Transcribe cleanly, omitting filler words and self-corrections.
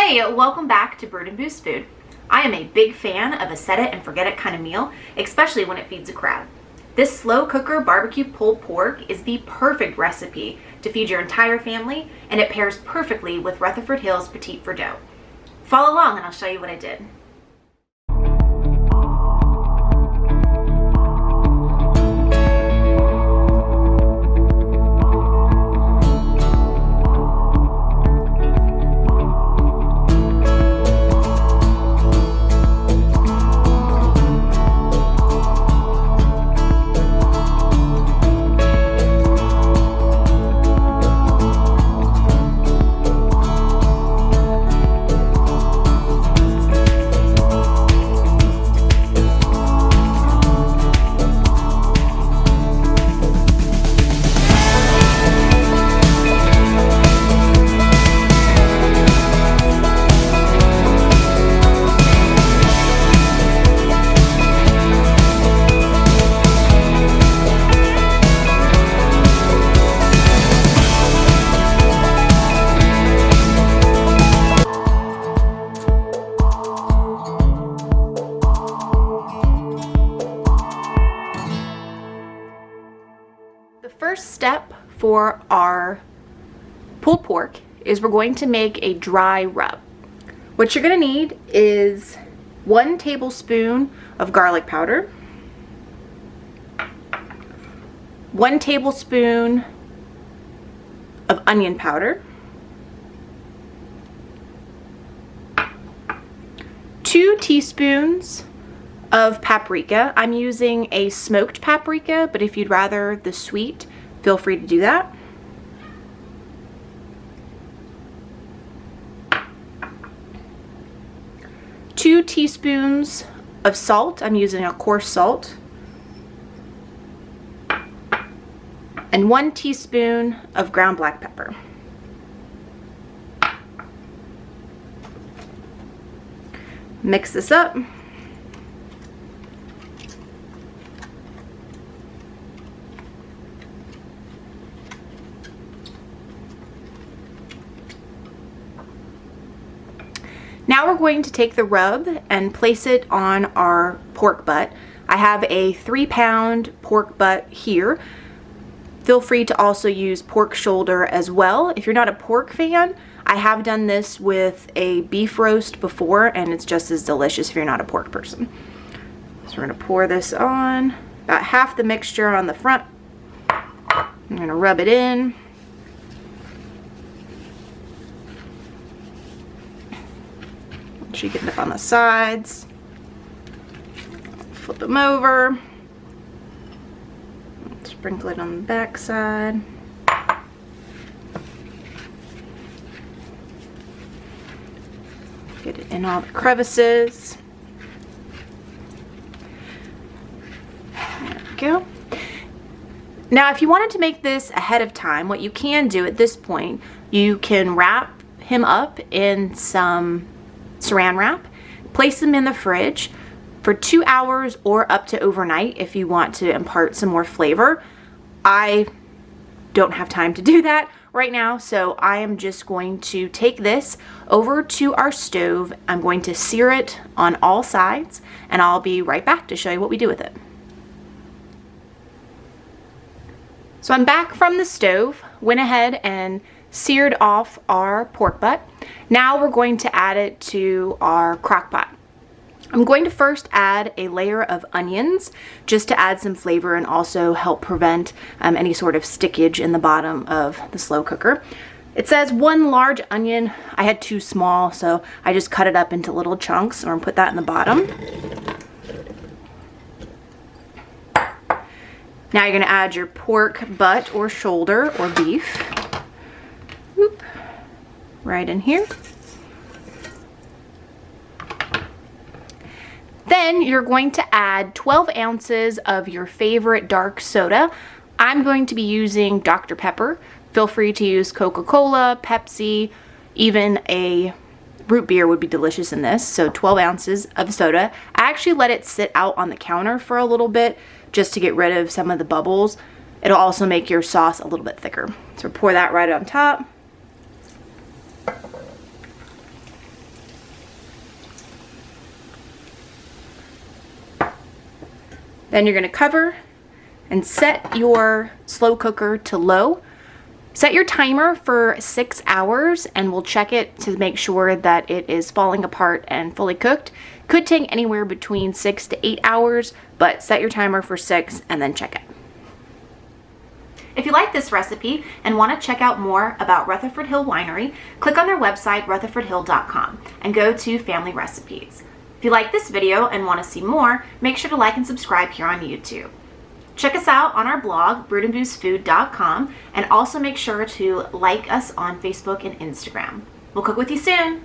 Hey, welcome back to Bird and Boost Food. I am a big fan of a set it and forget it kind of meal, especially when it feeds a crowd. This slow cooker barbecue pulled pork is the perfect recipe to feed your entire family, and it pairs perfectly with Rutherford Hill's Petite for Dough. Follow along and I'll show you what I did. The first step for our pulled pork is we're going to make a dry rub. What you're going to need is 1 tablespoon of garlic powder, 1 tablespoon of onion powder, 2 teaspoons of paprika. I'm using a smoked paprika, but if you'd rather the sweet, feel free to do that. Two teaspoons of salt. I'm using a coarse salt. And 1 teaspoon of ground black pepper. Mix this up. Now we're going to take the rub and place it on our pork butt. I have a 3-pound pork butt here. Feel free to also use pork shoulder as well. If you're not a pork fan, I have done this with a beef roast before and it's just as delicious if you're not a pork person. So we're going to pour this on, about half the mixture on the front. I'm going to rub it in. You get it up on the sides, flip them over, sprinkle it on the back side. Get it in all the crevices. There we go. Now if you wanted to make this ahead of time, what you can do at this point, you can wrap him up in some saran wrap, place them in the fridge for 2 hours or up to overnight if you want to impart some more flavor. I don't have time to do that right now, so I am just going to take this over to our stove. I'm going to sear it on all sides and I'll be right back to show you what we do with it. So I'm back from the stove, went ahead and seared off our pork butt. Now we're going to add it to our crock pot. I'm going to first add a layer of onions just to add some flavor and also help prevent any sort of stickage in the bottom of the slow cooker. It says 1 large onion. I had 2 small, so I just cut it up into little chunks. We're gonna put that in the bottom. Now you're gonna add your pork butt or shoulder or beef. Whoop, right in here. Then you're going to add 12 ounces of your favorite dark soda. I'm going to be using Dr. Pepper. Feel free to use Coca-Cola, Pepsi, even a root beer would be delicious in this. So 12 ounces of soda. I actually let it sit out on the counter for a little bit just to get rid of some of the bubbles. It'll also make your sauce a little bit thicker. So pour that right on top. Then you're gonna cover and set your slow cooker to low. Set your timer for 6 hours and we'll check it to make sure that it is falling apart and fully cooked. Could take anywhere between 6 to 8 hours, but set your timer for 6 and then check it. If you like this recipe and want to check out more about Rutherford Hill Winery, click on their website, rutherfordhill.com, and go to Family Recipes. If you like this video and want to see more, make sure to like and subscribe here on YouTube. Check us out on our blog, broodandboozfood.com, and also make sure to like us on Facebook and Instagram. We'll cook with you soon.